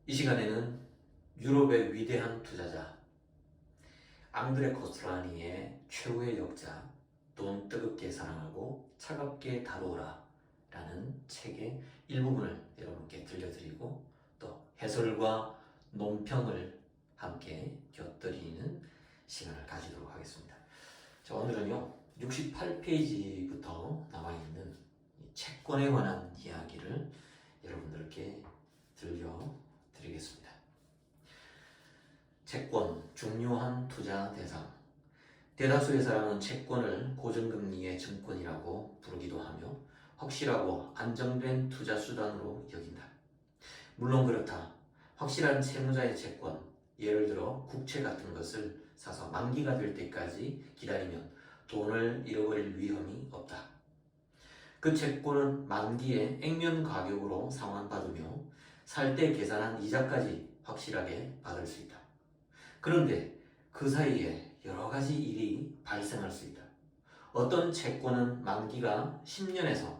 이 시간에는 유럽의 위대한 투자자 앙드레 코스트라니의 최후의 역자 돈 뜨겁게 사랑하고 차갑게 다루어라 라는 책의 일부분을 여러분께 들려드리고 또 해설과 논평을 함께 곁들이는 시간을 가지도록 하겠습니다. 자, 오늘은요 68페이지부터 남아있는 채권에 관한 이야기를 여러분들께 들려드리겠습니다. 채권, 중요한 투자 대상. 대다수의 사람은 채권을 고정금리의 증권이라고 부르기도 하며 확실하고 안정된 투자 수단으로 여긴다. 물론 그렇다. 확실한 채무자의 채권, 예를 들어 국채 같은 것을 사서 만기가 될 때까지 기다리면 돈을 잃어버릴 위험이 없다. 그 채권은 만기에 액면 가격으로 상환받으며 살 때 계산한 이자까지 확실하게 받을 수 있다. 그런데 그 사이에 여러 가지 일이 발생할 수 있다. 어떤 채권은 만기가 10년에서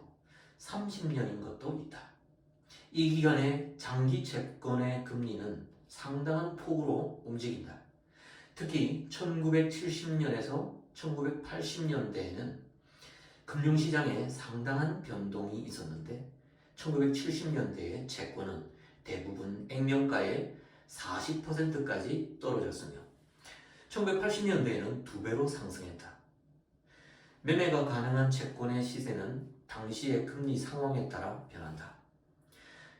30년인 것도 있다. 이 기간에 장기 채권의 금리는 상당한 폭으로 움직인다. 특히 1970년에서 1980년대에는 금융시장에 상당한 변동이 있었는데 1970년대의 채권은 대부분 액면가의 40%까지 떨어졌으며 1980년대에는 2배로 상승했다. 매매가 가능한 채권의 시세는 당시의 금리 상황에 따라 변한다.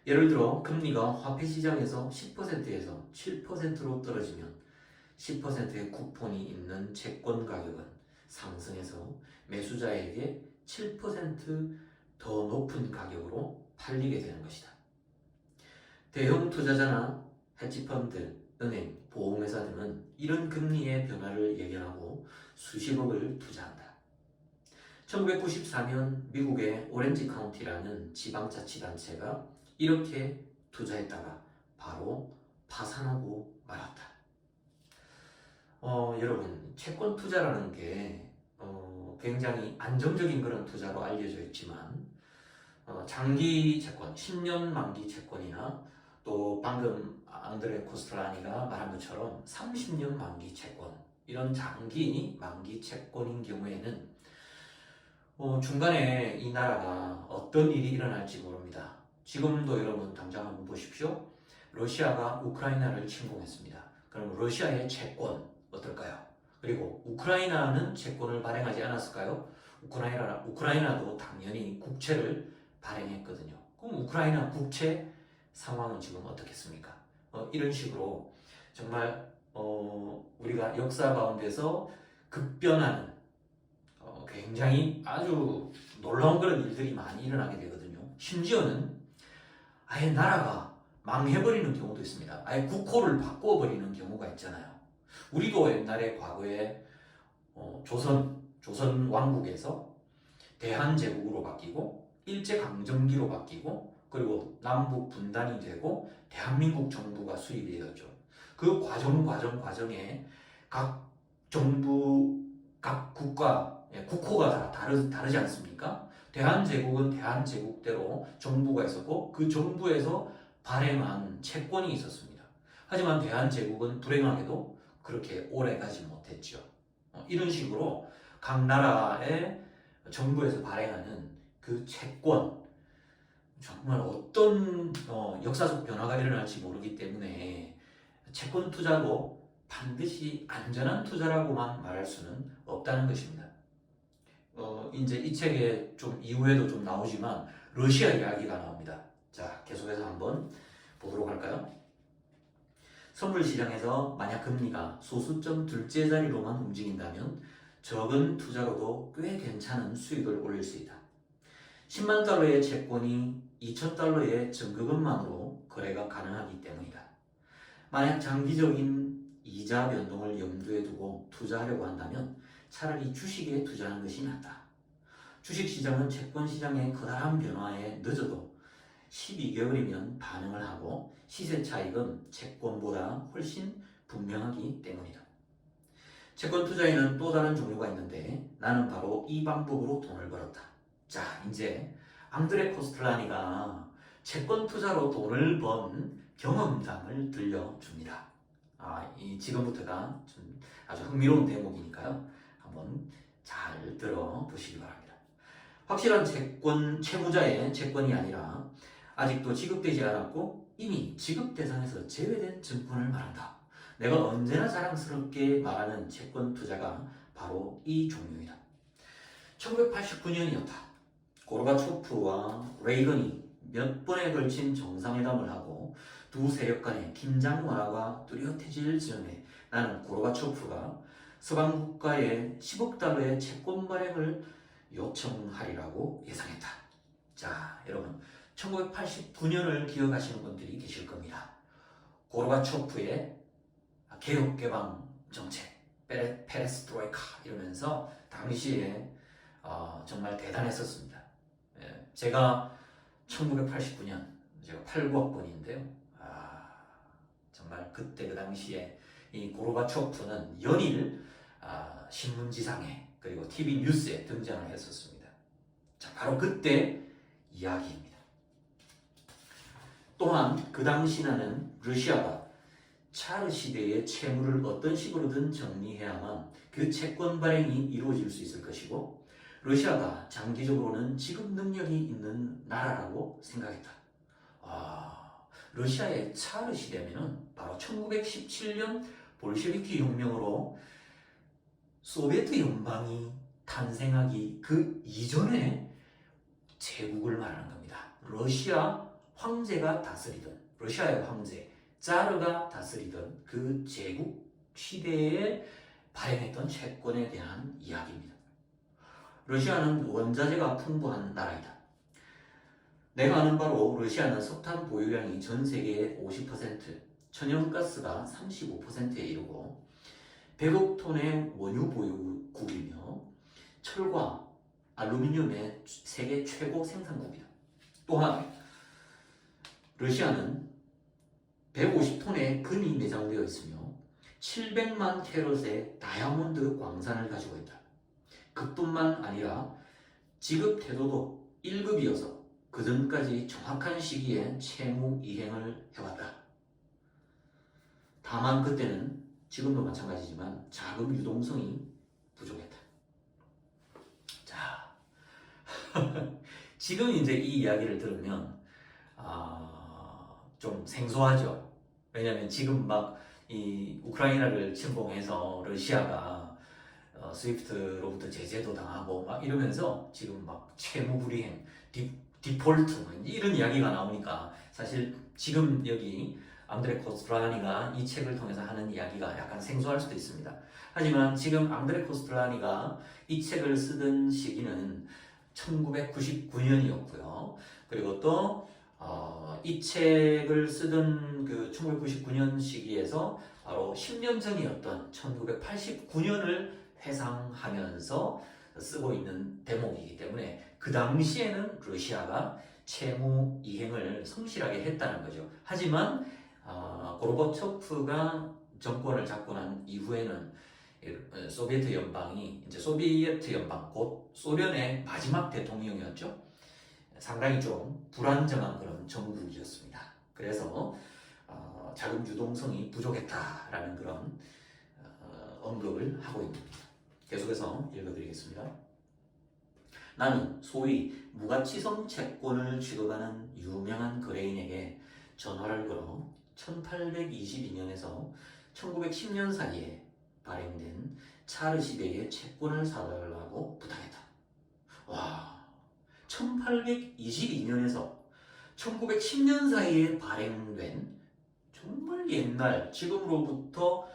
예를 들어 금리가 화폐시장에서 10%에서 7%로 떨어지면 10%의 쿠폰이 있는 채권 가격은 상승해서 매수자에게 7% 더 높은 가격으로 팔리게 되는 것이다. 대형 투자자나 헤지펀드, 은행, 보험회사 등은 이런 금리의 변화를 예견하고 수십억을 투자한다. 1994년 미국의 오렌지 카운티라는 지방자치단체가 이렇게 투자했다가 바로 파산하고 말았다. 여러분, 채권 투자라는 게 굉장히 안정적인 그런 투자로 알려져 있지만 장기 채권, 10년 만기 채권이나 또 방금 앙드레 코스트라니가 말한 것처럼 30년 만기 채권, 이런 장기 만기 채권인 경우에는 중간에 이 나라가 어떤 일이 일어날지 모릅니다. 지금도 여러분 당장 한번 보십시오. 러시아가 우크라이나를 침공했습니다. 그럼 러시아의 채권 어떨까요? 그리고 우크라이나는 채권을 발행하지 않았을까요? 우크라이나도 당연히 국채를 발행했거든요. 그럼 우크라이나 국채 상황은 지금 어떻겠습니까? 이런 식으로 정말 우리가 역사 가운데서 급변하는 굉장히 아주 놀라운 그런 일들이 많이 일어나게 되거든요. 심지어는 아예 나라가 망해버리는 경우도 있습니다. 아예 국호를 바꿔버리는 경우가 있잖아요. 우리도 옛날에 과거에 조선 왕국에서 대한제국으로 바뀌고 일제강점기로 바뀌고 그리고 남북 분단이 되고 대한민국 정부가 수립이 되었죠. 그 과정에 각 정부, 각 국호가 다 다르지 않습니까? 대한제국은 대한제국대로 정부가 있었고 그 정부에서 발행한 채권이 있었습니다. 하지만 대한제국은 불행하게도 그렇게 오래 가지 못했죠. 이런 식으로 각 나라의 정부에서 발행하는 그 채권, 정말 어떤 역사적 변화가 일어날지 모르기 때문에 채권 투자도 반드시 안전한 투자라고만 말할 수는 없다는 것입니다. 이제 이 책에 좀 이후에도 좀 나오지만 러시아 이야기가 나옵니다. 자, 계속해서 한번 보도록 할까요? 선물 시장에서 만약 금리가 소수점 둘째 자리로만 움직인다면 적은 투자로도 꽤 괜찮은 수익을 올릴 수 있다. 10만 달러의 채권이 2천 달러의 증거금만으로 거래가 가능하기 때문이다. 만약 장기적인 이자 변동을 염두에 두고 투자하려고 한다면 차라리 주식에 투자하는 것이 낫다. 주식시장은 채권시장의 커다란 변화에 늦어도 12개월이면 반응을 하고 시세 차익은 채권보다 훨씬 분명하기 때문이다. 채권 투자에는 또 다른 종류가 있는데 나는 바로 이 방법으로 돈을 벌었다. 자, 이제 앙드레 코스트라니가 채권 투자로 돈을 번 경험담을 들려줍니다. 이 지금부터가 좀 아주 흥미로운 대목이니까요. 한번 잘 들어보시기 바랍니다. 확실한 채무자의 채권이 아니라 아직도 지급되지 않았고 이미 지급 대상에서 제외된 증권을 말한다. 내가 언제나 자랑스럽게 말하는 채권 투자가 바로 이 종류이다. 1989년이었다. 고르바초프와 레이건이 몇 번에 걸친 정상회담을 하고 두 세력 간의 긴장 완화가 뚜렷해질 즈음에 나는 고르바초프가 서방 국가에 10억 달러의 채권 발행을 요청하리라고 예상했다. 자, 여러분 1989년을 기억하시는 분들이 계실 겁니다. 고르바초프의 개혁 개방 정책, 페레스트로이카 이러면서 당시에 정말 대단했었습니다. 제가 1989년 제가 89학번인데요. 정말 그때 그 당시에 이 고르바초프는 연일 신문지상에 그리고 TV 뉴스에 등장을 했었습니다. 자, 바로 그때 이야기입니다. 또한 그 당시 나는 러시아가 차르 시대의 채무를 어떤 식으로든 정리해야만 그 채권 발행이 이루어질 수 있을 것이고 러시아가 장기적으로는 지급 능력이 있는 나라라고 생각했다. 러시아의 차르 시대면은 바로 1917년 볼셰비키 혁명으로 소비에트 연방이 탄생하기 그 이전에 제국을 말하는 겁니다. 러시아 황제가 다스리던 러시아의 황제 짜르가 다스리던 그 제국 시대에 발행했던 채권에 대한 이야기입니다. 러시아는 원자재가 풍부한 나라이다. 내가 아는 바로 러시아는 석탄 보유량이 전 세계의 50%, 천연가스가 35%에 이르고 100억 톤의 원유 보유국이며 철과 알루미늄의 세계 최고 생산국이다. 또한 러시아는 150톤의 금이 내장되어 있으며 700만 캐럿의 다이아몬드 광산을 가지고 있다. 그뿐만 아니라 지급 태도도 1급이어서 그전까지 정확한 시기에 채무 이행을 해왔다. 다만 그때는 지금도 마찬가지지만 자금 유동성이 부족했다. 자, 지금 이제 이 이야기를 들으면 좀 생소하죠. 왜냐하면 지금 막 이 우크라이나를 침공해서 러시아가 스위프트로부터 제재도 당하고 막 이러면서 지금 막 채무불이행, 디폴트 이런 이야기가 나오니까 사실 지금 여기 앙드레 코스트라니가 이 책을 통해서 하는 이야기가 약간 생소할 수도 있습니다. 하지만 지금 앙드레 코스트라니가 이 책을 쓰던 시기는 1999년이었고요. 그리고 또 이 책을 쓰던 그 1999년 시기에서 바로 10년 전이었던 1989년을 회상하면서 쓰고 있는 대목이기 때문에 그 당시에는 러시아가 채무 이행을 성실하게 했다는 거죠. 하지만 고르바초프가 정권을 잡고 난 이후에는 소비에트 연방이 이제 소비에트 연방 곧 소련의 마지막 대통령이었죠. 상당히 좀 불안정한 그런 정국이었습니다. 그래서 자금 유동성이 부족했다라는 그런 언급을 하고 있습니다. 계속해서 읽어드리겠습니다. 나는 소위 무가치성 채권을 취급하는 유명한 거래인에게 전화를 걸어 1822년에서 1910년 사이에 발행된 차르 시대의 채권을 사달라고 부탁했다. 와, 1822년에서 1910년 사이에 발행된 정말 옛날, 지금으로부터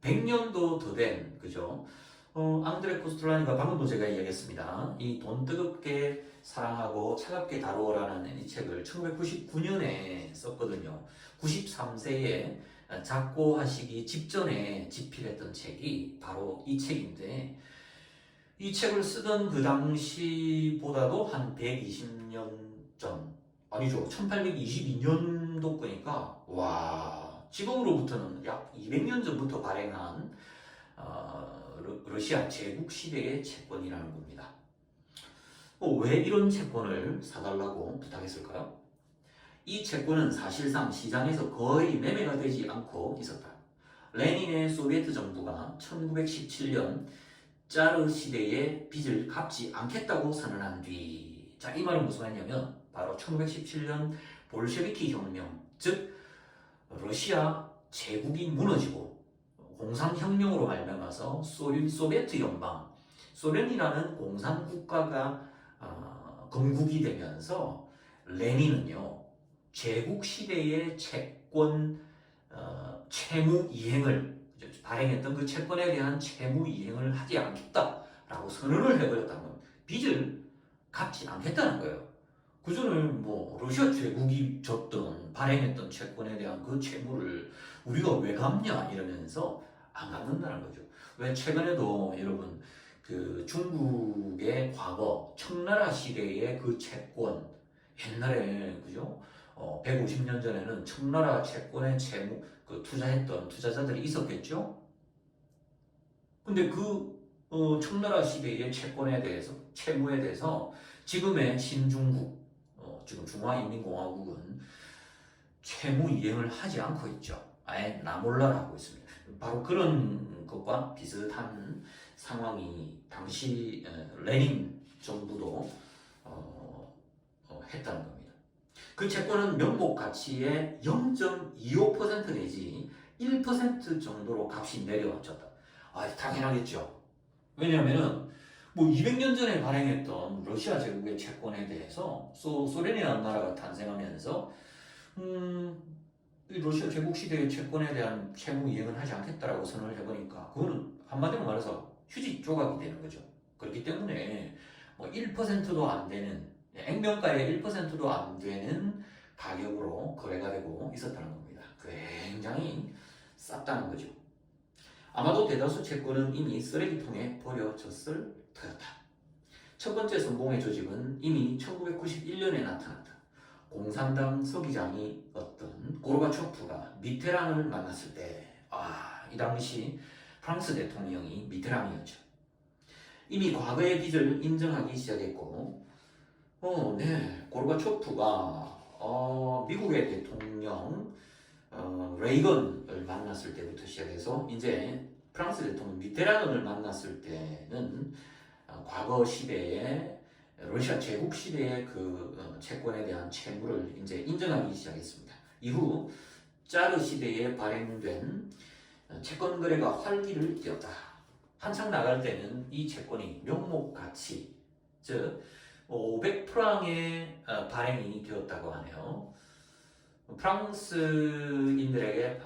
100년도 더 된, 그죠? 앙드레 코스트라니가 방금도 제가 이야기했습니다. 이 돈 뜨겁게 사랑하고 차갑게 다루어라는 이 책을 1999년에 썼거든요. 93세에 작고하시기 직전에 집필했던 책이 바로 이 책인데 이 책을 쓰던 그 당시보다도 한 120년 전, 아니죠, 1822년도 거니까 와, 지금으로부터는 약 200년 전부터 발행한 러시아 제국 시대의 채권이라는 겁니다. 왜 이런 채권을 사달라고 부탁했을까요? 이 채권은 사실상 시장에서 거의 매매가 되지 않고 있었다. 레닌의 소비에트 정부가 1917년 짜르 시대의 빚을 갚지 않겠다고 선언한 뒤, 자, 이 말은 무슨 말이냐면 바로 1917년 볼셰비키 혁명, 즉 러시아 제국이 무너지고 공산혁명으로 말미암아서 소비에트 연방, 소련이라는 공산국가가 건국이 되면서 레닌은요 제국 시대의 채권 채무 이행을 발행했던 그 채권에 대한 채무 이행을 하지 않겠다라고 선언을 해버렸다면 빚을 갚지 않겠다는 거예요. 그전에 뭐 러시아 제국이 줬던 발행했던 채권에 대한 그 채무를 우리가 왜 갚냐 이러면서 안 갚는다는 거죠. 왜 최근에도 여러분 그 중국의 과거 청나라 시대의 그 채권 옛날에 그죠? 150년 전에는 청나라 채권의 채무 그 투자했던 투자자들이 있었겠죠. 근데 그 청나라 시대의 채권에 대해서 채무에 대해서 지금의 신중국 지금 중화인민공화국은 채무 이행을 하지 않고 있죠. 아예 나몰라라 하고 있습니다. 바로 그런 것과 비슷한 상황이 당시 레닌 정부도 했다는 겁니다. 그 채권은 명목 가치의 0.25% 내지 1% 정도로 값이 내려왔었다. 당연하겠죠. 왜냐하면 뭐 200년 전에 발행했던 러시아 제국의 채권에 대해서 소련이라는 나라가 탄생하면서 이 러시아 제국 시대의 채권에 대한 채무 이행을 하지 않겠다라고 선언을 해보니까 그거는 한마디로 말해서 휴지 조각이 되는 거죠. 그렇기 때문에 뭐 1%도 안 되는 액면가의 1%도 안 되는 가격으로 거래가 되고 있었다는 겁니다. 굉장히 쌌다는 거죠. 아마도 대다수 채권은 이미 쓰레기통에 버려졌을 터였다. 첫 번째 성공의 조짐은 이미 1991년에 나타났다. 공산당 서기장이었던 고르바초프가 미테랑을 만났을 때, 이 당시 프랑스 대통령이 미테랑이었죠. 이미 과거의 빚을 인정하기 시작했고, 고르바초프가 미국의 대통령 레이건을 만났을 때부터 시작해서 이제 프랑스 대통령 미테랑을 만났을 때는 과거 시대의 러시아 제국 시대의 그 채권에 대한 채무를 이제 인정하기 시작했습니다. 이후 짜르 시대에 발행된 채권 거래가 활기를 띠었다. 한창 나갈 때는 이 채권이 명목 가치, 즉 500프랑에 발행이 되었다고 하네요. 프랑스인들에게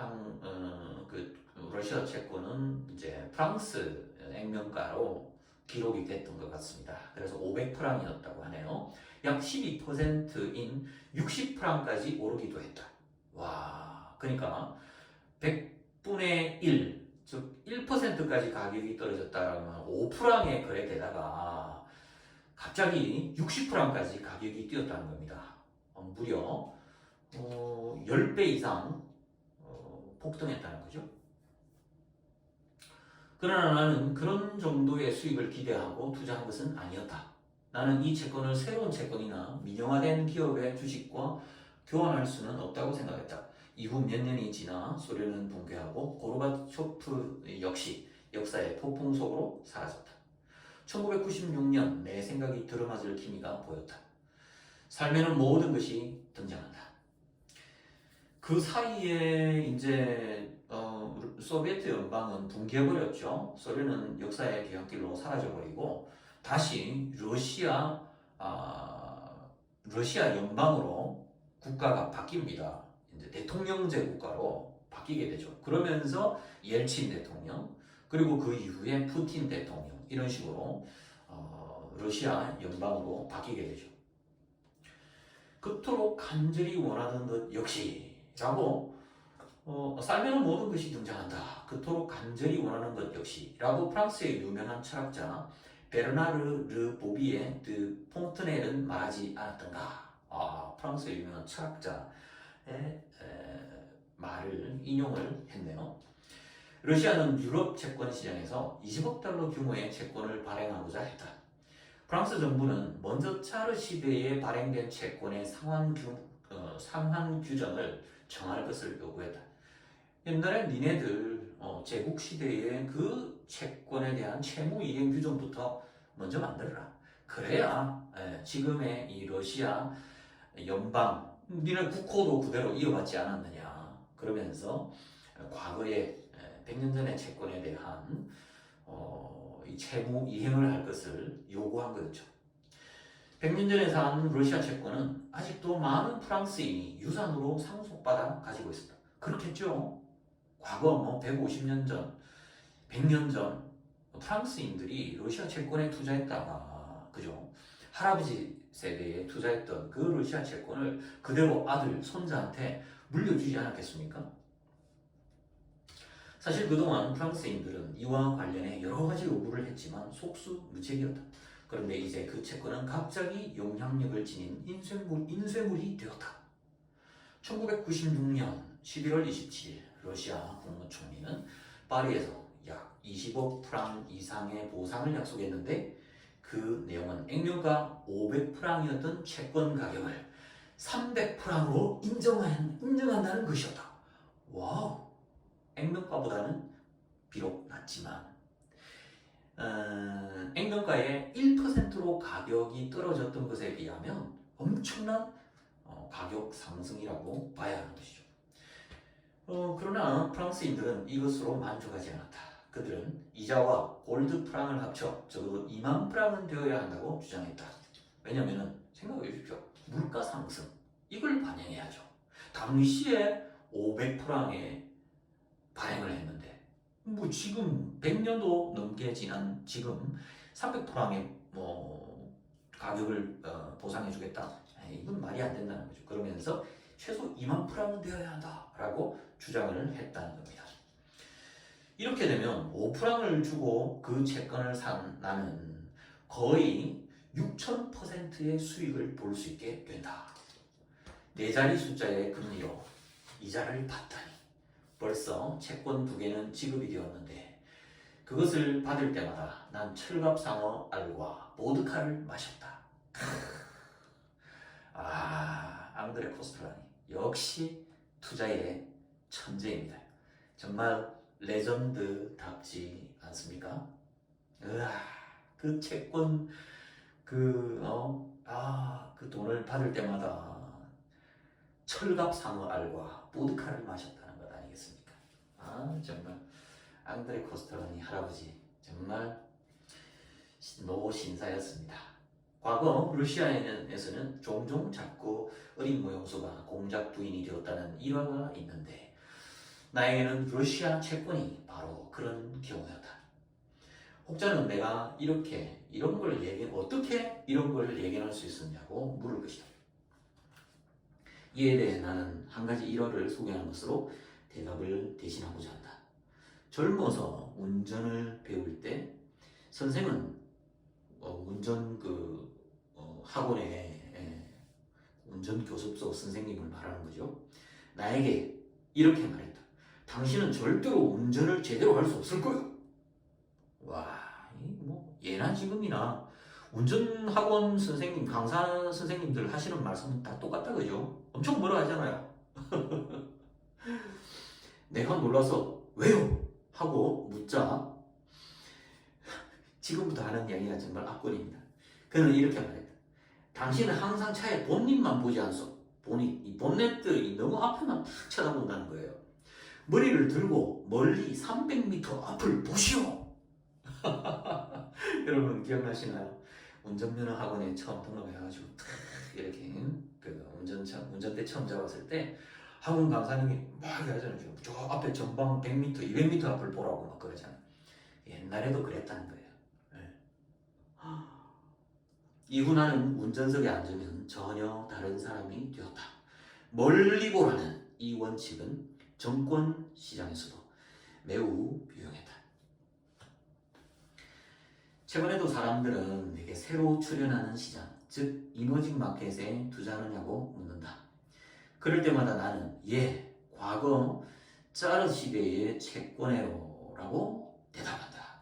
그 러시아 채권은 이제 프랑스 액면가로 기록이 됐던 것 같습니다. 그래서 500프랑이었다고 하네요. 약 12%인 60프랑까지 오르기도 했다. 와, 그러니까 100분의 1, 즉 1%까지 가격이 떨어졌다면 5프랑에 거래되다가 갑자기 60프랑까지 가격이 뛰었다는 겁니다. 무려 10배 이상 폭등했다는 거죠. 그러나 나는 그런 정도의 수익을 기대하고 투자한 것은 아니었다. 나는 이 채권을 새로운 채권이나 민영화된 기업의 주식과 교환할 수는 없다고 생각했다. 이후 몇 년이 지나 소련은 붕괴하고 고르바초프 역시 역사의 폭풍 속으로 사라졌다. 1996년 내 생각이 들어맞을 기미가 보였다. 삶에는 모든 것이 등장한다. 그 사이에 이제 소비에트 연방은 붕괴해버렸죠. 소련은 역사의 뒤안길로 사라져버리고 다시 러시아 연방으로 국가가 바뀝니다. 이제 대통령제 국가로 바뀌게 되죠. 그러면서 옐친 대통령 그리고 그 이후에 푸틴 대통령 이런 식으로 러시아 연방으로 바뀌게 되죠. 그토록 간절히 원하던 것 역시라고 삶에는 모든 것이 등장한다. 그토록 간절히 원하는 것 역시라고 프랑스의 유명한 철학자 베르나르 르 보비에 드 퐁트넬은 말하지 않았던가. 프랑스의 유명한 철학자의 말을 인용을 했네요. 러시아는 유럽 채권 시장에서 20억 달러 규모의 채권을 발행하고자 했다. 프랑스 정부는 먼저 차르 시대에 발행된 채권의 상한 규정을 정할 것을 요구했다. 옛날에 니네들 제국 시대의 그 채권에 대한 채무 이행 규정부터 먼저 만들어라. 그래야 지금의 이 러시아 연방, 니네 국호도 그대로 이어받지 않았느냐. 그러면서 과거에 100년 전의 채권에 대한 이 채무 이행을 할 것을 요구한 거죠. 100년 전에 산 러시아 채권은 아직도 많은 프랑스인이 유산으로 상속받아 가지고 있습니다. 그렇겠죠. 과거 150년 전, 100년 전 프랑스인들이 러시아 채권에 투자했다가 그죠? 할아버지 세대에 투자했던 그 러시아 채권을 그대로 아들, 손자한테 물려주지 않았겠습니까? 사실 그동안 프랑스인들은 이와 관련해 여러 가지 요구를 했지만 속수무책이었다. 그런데 이제 그 채권은 갑자기 영향력을 지닌 인쇄물이 되었다. 1996년 11월 27일 러시아 국무총리는 파리에서 약 20억 프랑 이상의 보상을 약속했는데 그 내용은 액면가 500프랑이었던 채권 가격을 300프랑으로 인정한다는 것이었다. 와우! 액면가보다는 비록 낮지만 액면가의 1%로 가격이 떨어졌던 것에 비하면 엄청난 가격 상승이라고 봐야 하는 것이죠. 그러나 프랑스인들은 이것으로 만족하지 않았다. 그들은 이자와 골드 프랑을 합쳐 적어도 2만 프랑은 되어야 한다고 주장했다. 왜냐하면 생각해 주십시오. 물가 상승 이걸 반영해야죠. 당시에 500프랑에 발행을 했는데 지금 100년도 넘게 지난 지금 300프랑의 가격을 보상해 주겠다. 이건 말이 안 된다는 거죠. 그러면서 최소 2만 프랑은 되어야 한다라고 주장을 했다는 겁니다. 이렇게 되면 5프랑을 주고 그 채권을 산 나는 거의 6,000%의 수익을 볼 수 있게 된다. 네 자리 숫자의 금리로 이자를 받다니 벌써 채권 2개는 지급이 되었는데 그것을 받을 때마다 난 철갑상어 알과 보드카를 마셨다. 앙드레 코스텔라니 역시 투자의 천재입니다. 정말 레전드답지 않습니까? 그 채권 그 돈을 받을 때마다 철갑상어 알과 보드카를 마셨다는 것 아니겠습니까? 정말 앙드레 코스텔라니 할아버지 정말 노신사였습니다. 과거 러시아에서는 종종 자꾸 어린 모형수가 공작 부인이 되었다는 일화가 있는데 나에게는 러시아 채권이 바로 그런 경우였다. 혹자는 내가 어떻게 이런 걸 예견할 수 있었냐고 물을 것이다. 이에 대해 나는 한 가지 일화를 소개하는 것으로 대답을 대신하고자 한다. 젊어서 운전을 배울 때 선생은 운전 학원에 운전 교습소 선생님을 말하는 거죠. 나에게 이렇게 말했다. 당신은 절대로 운전을 제대로 할 수 없을 거요. 예나 지금이나 운전학원 선생님, 강사 선생님들 하시는 말씀은 다 똑같다 그죠? 엄청 뭐라 하잖아요. 내가 놀라서 왜요? 하고 묻자 지금부터 하는 이야기가 정말 압권입니다. 그는 이렇게 말했다. 당신은 항상 차의 본닛만 보지 않소. 이 본넷들이 너무 앞에만 탁 쳐다본다는 거예요. 머리를 들고 멀리 300m 앞을 보시오. 여러분 기억나시나요? 운전면허 학원에 처음 등록해가지고 이렇게 운전대 처음 잡았을 때 학원 강사님이 막 하잖아요. 저 앞에 전방 100m, 200m 앞을 보라고 막 그러잖아요. 옛날에도 그랬다는 거예요. 이후 나는 운전석에 앉으면 전혀 다른 사람이 되었다. 멀리 보라는 이 원칙은 정권 시장에서도 매우 유용했다. 최근에도 사람들은 내게 새로 출현하는 시장, 즉 이머징 마켓에 투자하느냐고 묻는다. 그럴 때마다 나는 과거 짜르 시대의 채권회로라고 대답한다.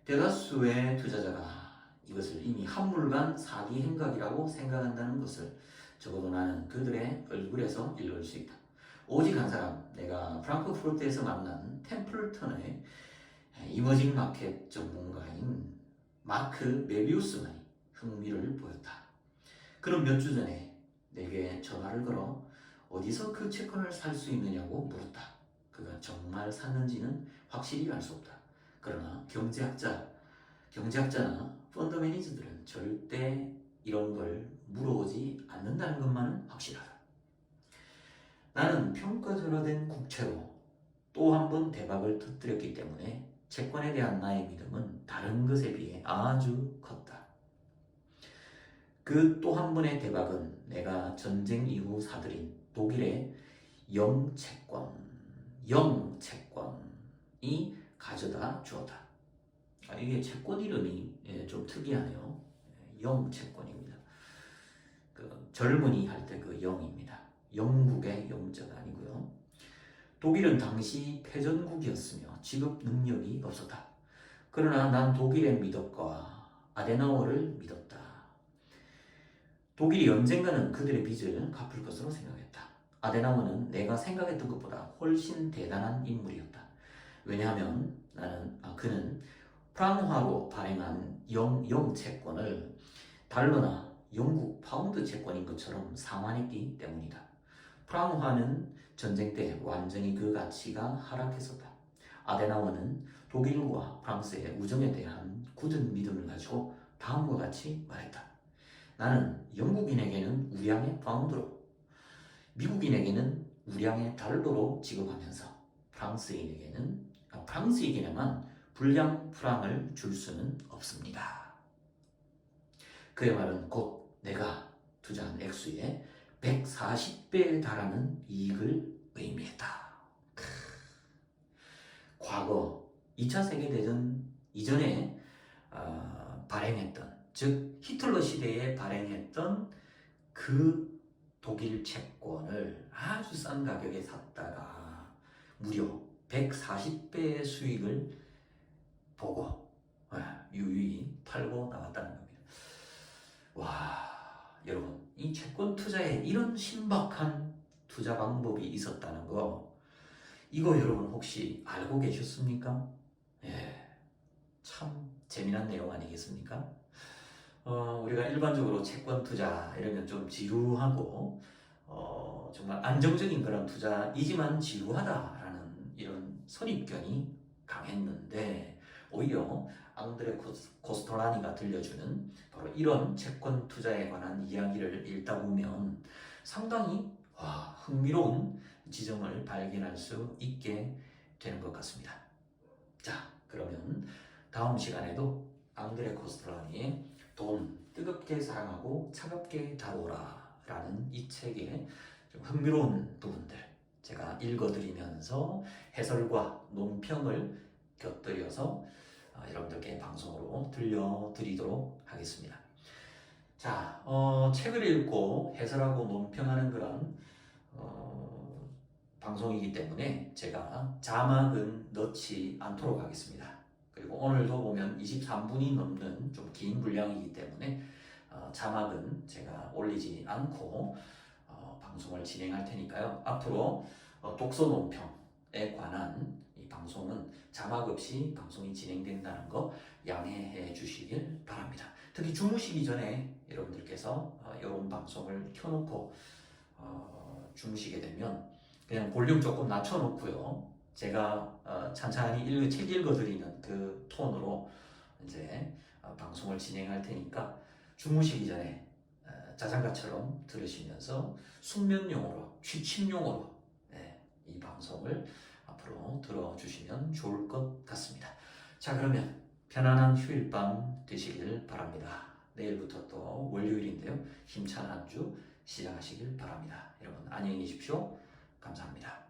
대다수의 투자자가 이것을 이미 한물간 사기 행각이라고 생각한다는 것을 적어도 나는 그들의 얼굴에서 읽을 수 있다. 오직 한 사람, 내가 프랑크푸르트에서 만난 템플턴의 이머징 마켓 전문가인 마크 메비우스만이 흥미를 보였다. 그는 몇 주 전에 내게 전화를 걸어 어디서 그 채권을 살 수 있느냐고 물었다. 그가 정말 샀는지는 확실히 알 수 없다. 그러나 경제학자나 펀드 매니저들은 절대 이런 걸 물어오지 않는다는 것만은 확실하다. 나는 평가절하된 국채로 또 한 번 대박을 터뜨렸기 때문에 채권에 대한 나의 믿음은 다른 것에 비해 아주 컸다. 그 또 한 번의 대박은 내가 전쟁 이후 사들인 독일의 영채권이 가져다 주었다. 이게 채권 이름이 좀 특이하네요. 영채권입니다. 그 젊은이 할 때 그 영입니다. 영국의 영자가 아니고요. 독일은 당시 패전국이었으며 지급 능력이 없었다. 그러나 난 독일의 미덕과 아데나워를 믿었다. 독일이 언젠가는 그들의 빚을 갚을 것으로 생각했다. 아데나워는 내가 생각했던 것보다 훨씬 대단한 인물이었다. 왜냐하면 그는 프랑화로 발행한 영채권을 달러나 영국 파운드 채권인 것처럼 상환했기 때문이다. 프랑화는 전쟁 때 완전히 그 가치가 하락했었다. 아데나워는 독일과 프랑스의 우정에 대한 굳은 믿음을 가지고 다음과 같이 말했다. 나는 영국인에게는 우량의 파운드로, 미국인에게는 우량의 달러로 지급하면서 프랑스에게만 불량 프랑을 줄 수는 없습니다. 그의 말은 곧 내가 투자한 액수의 140배에 달하는 이익을 의미했다. 과거 2차 세계대전 이전에 발행했던, 즉 히틀러 시대에 발행했던 그 독일 채권을 아주 싼 가격에 샀다가 무려 140배의 수익을 보고 유유히 팔고 나왔다는 겁니다. 와, 여러분, 이 채권 투자에 이런 신박한 투자 방법이 있었다는 거, 이거 여러분 혹시 알고 계셨습니까? 참 재미난 내용 아니겠습니까? 우리가 일반적으로 채권 투자 이러면 좀 지루하고 정말 안정적인 그런 투자이지만 지루하다라는 이런 선입견이 강했는데, 오히려 앙드레 코스톨라니가 들려주는 바로 이런 채권 투자에 관한 이야기를 읽다 보면 상당히 흥미로운 지점을 발견할 수 있게 되는 것 같습니다. 자, 그러면 다음 시간에도 앙드레 코스톨라니의 돈 뜨겁게 사랑하고 차갑게 다루라 라는 이 책의 좀 흥미로운 부분들 제가 읽어드리면서 해설과 논평을 곁들여서 여러분들께 방송으로 들려드리도록 하겠습니다. 자, 책을 읽고 해설하고 논평하는 그런 방송이기 때문에 제가 자막은 넣지 않도록 하겠습니다. 그리고 오늘도 보면 23분이 넘는 좀 긴 분량이기 때문에 자막은 제가 올리지 않고 방송을 진행할 테니까요. 앞으로 독서 논평에 관한 이 방송은 자막 없이 방송이 진행된다는 거 양해해 주시길 바랍니다. 특히 주무시기 전에 여러분들께서 이런 방송을 켜놓고 주무시게 되면 그냥 볼륨 조금 낮춰놓고요. 제가 찬찬히 책 읽어드리는 그 톤으로 이제 방송을 진행할 테니까 주무시기 전에 자장가처럼 들으시면서 숙면용으로, 취침용으로 이 방송을 앞으로 들어주시면 좋을 것 같습니다. 자, 그러면 편안한 휴일 밤 되시길 바랍니다. 내일부터 또 월요일인데요. 힘찬 한 주 시작하시길 바랍니다. 여러분 안녕히 계십시오. 감사합니다.